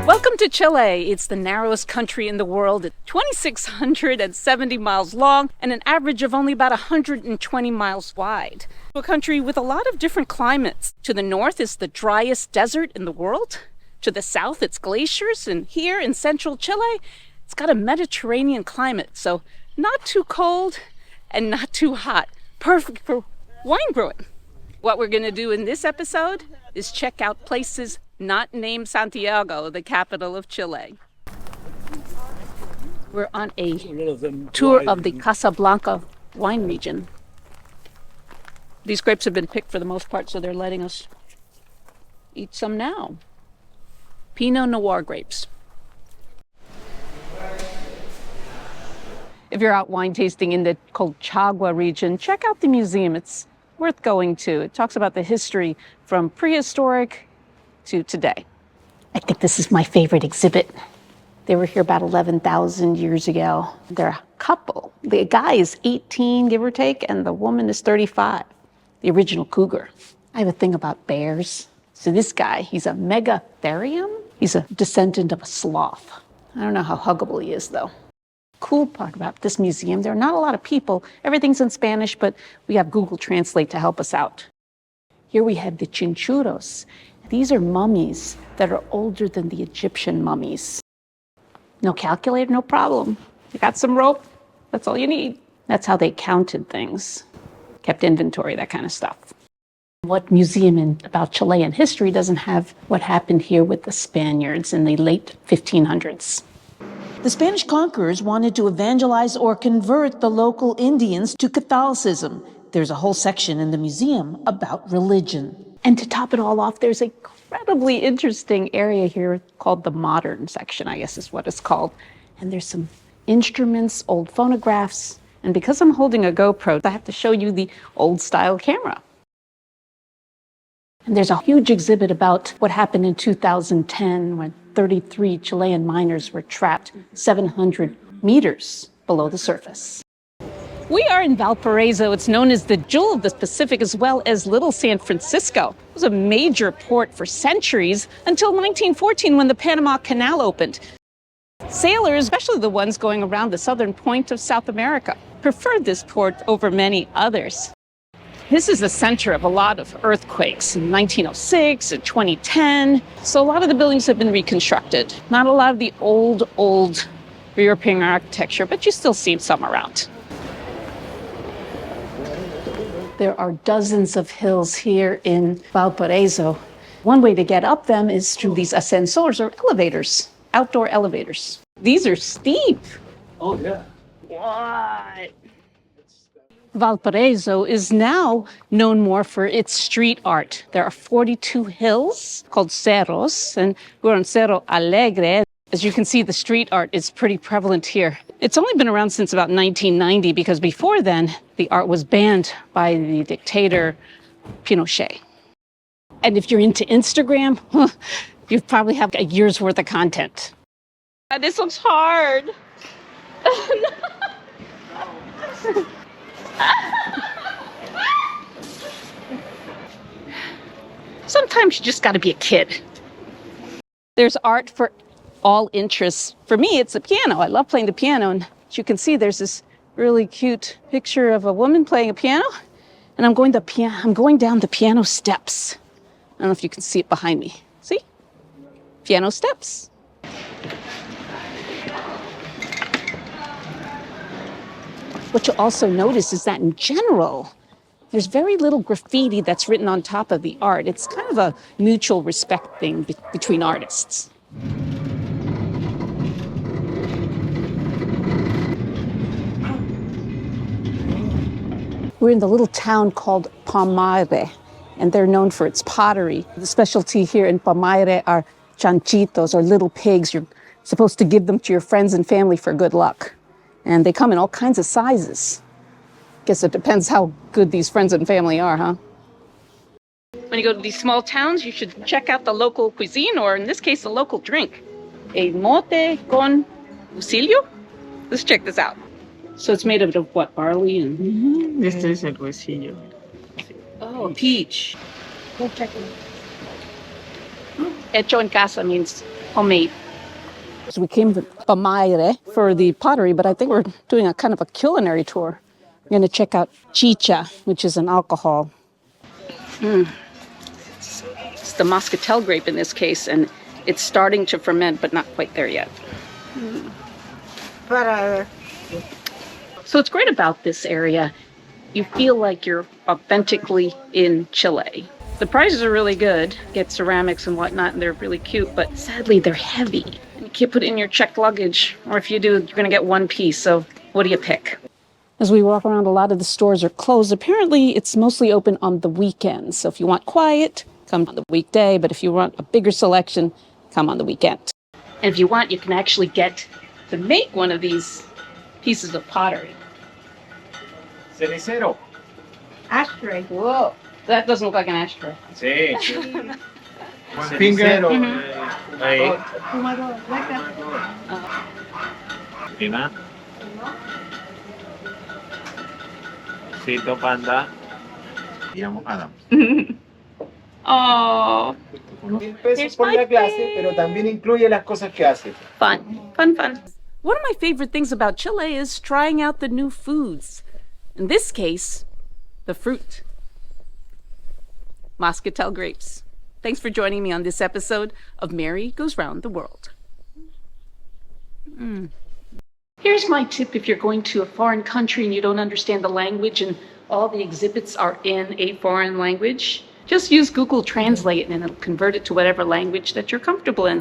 Welcome to Chile. It's the narrowest country in the world. It's 2,670 miles long and an average of only about 120 miles wide. A country with a lot of different climates. To the north is the driest desert in the world. To the south, it's glaciers. And here in central Chile, it's got a Mediterranean climate. So not too cold and not too hot. Perfect for wine brewing. What we're going to do in this episode is check out places not named Santiago, the capital of Chile. We're on a tour of the Casablanca wine region. These grapes have been picked for the most part, so they're letting us eat some now. Pinot Noir grapes. If you're out wine tasting in the Colchagua region, check out the museum. It's worth going to. It talks about the history from prehistoric to today. I think this is my favorite exhibit. They were here about 11,000 years ago. They're a couple. The guy is 18, give or take, and the woman is 35, the original cougar. I have a thing about bears. So this guy, he's a megatherium. He's a descendant of a sloth. I don't know how huggable he is, though. Cool part about this museum, there are not a lot of people. Everything's in Spanish, but we have Google Translate to help us out. Here we have the Chinchorros. These are mummies that are older than the Egyptian mummies. No calculator, no problem. You got some rope, that's all you need. That's how they counted things, kept inventory, that kind of stuff. What museum about Chilean history doesn't have what happened here with the Spaniards in the late 1500s? The Spanish conquerors wanted to evangelize or convert the local Indians to Catholicism. There's a whole section in the museum about religion. And to top it all off, there's an incredibly interesting area here called the modern section, I guess is what it's called. And there's some instruments, old phonographs. And because I'm holding a GoPro, I have to show you the old style camera. And there's a huge exhibit about what happened in 2010 when 33 Chilean miners were trapped 700 meters below the surface. We are in Valparaiso. It's known as the Jewel of the Pacific, as well as Little San Francisco. It was a major port for centuries until 1914 when the Panama Canal opened. Sailors, especially the ones going around the southern point of South America, preferred this port over many others. This is the center of a lot of earthquakes in 1906 and 2010. So a lot of the buildings have been reconstructed. Not a lot of the old European architecture, but you still see some around. There are dozens of hills here in Valparaiso. One way to get up them is through these ascensors or elevators, outdoor elevators. These are steep. Oh, yeah. What? Valparaiso is now known more for its street art. There are 42 hills called Cerros, and we're on Cerro Alegre. As you can see, the street art is pretty prevalent here. It's only been around since about 1990 because before then, the art was banned by the dictator Pinochet. And if you're into Instagram, you probably have a year's worth of content. This looks hard. Sometimes you just got to be a kid. There's art for all interests. For me, it's the piano. I love playing the piano. And as you can see, there's this really cute picture of a woman playing a piano. And I'm going down the piano steps. I don't know if you can see it behind me. See? Piano steps. What you'll also notice is that in general, there's very little graffiti that's written on top of the art. It's kind of a mutual respect thing between artists. We're in the little town called Pomaire, and they're known for its pottery. The specialty here in Pomaire are Chanchitos, or little pigs. You're supposed to give them to your friends and family for good luck. And they come in all kinds of sizes. Guess it depends how good these friends and family are, huh? When you go to these small towns, you should check out the local cuisine, or in this case, the local drink. A mote con Huesillo? Let's check this out. So it's made of what, barley and... Mm-hmm. This is el Huesillo. Oh, peach. Go check it out. Hecho en casa means homemade. So we came to Pomaire for the pottery, but I think we're doing a kind of a culinary tour. We're going to check out Chicha, which is an alcohol. It's the Muscatel grape in this case, and it's starting to ferment, but not quite there yet. So what's great about this area, you feel like you're authentically in Chile. The prices are really good. Get ceramics and whatnot, and they're really cute, but sadly they're heavy. And you can't put it in your checked luggage, or if you do, you're gonna get one piece, so what do you pick? As we walk around, a lot of the stores are closed. Apparently, it's mostly open on the weekends. So if you want quiet, come on the weekday, but if you want a bigger selection, come on the weekend. And if you want, you can actually get to make one of these pieces of pottery. Cenicero. Ashtray. Whoa. That doesn't look like an ashtray. Sí. One finger. Ahí. Mira. Cito Panda. Llamo Adam. Oh. $1,000 por la clase, pero también incluye las cosas que hace. Fun, fun, fun. One of my favorite things about Chile is trying out the new foods. In this case, the fruit. Muscatel grapes. Thanks for joining me on this episode of Mary Goes Round the World. Here's my tip if you're going to a foreign country and you don't understand the language and all the exhibits are in a foreign language. Just use Google Translate and it'll convert it to whatever language that you're comfortable in.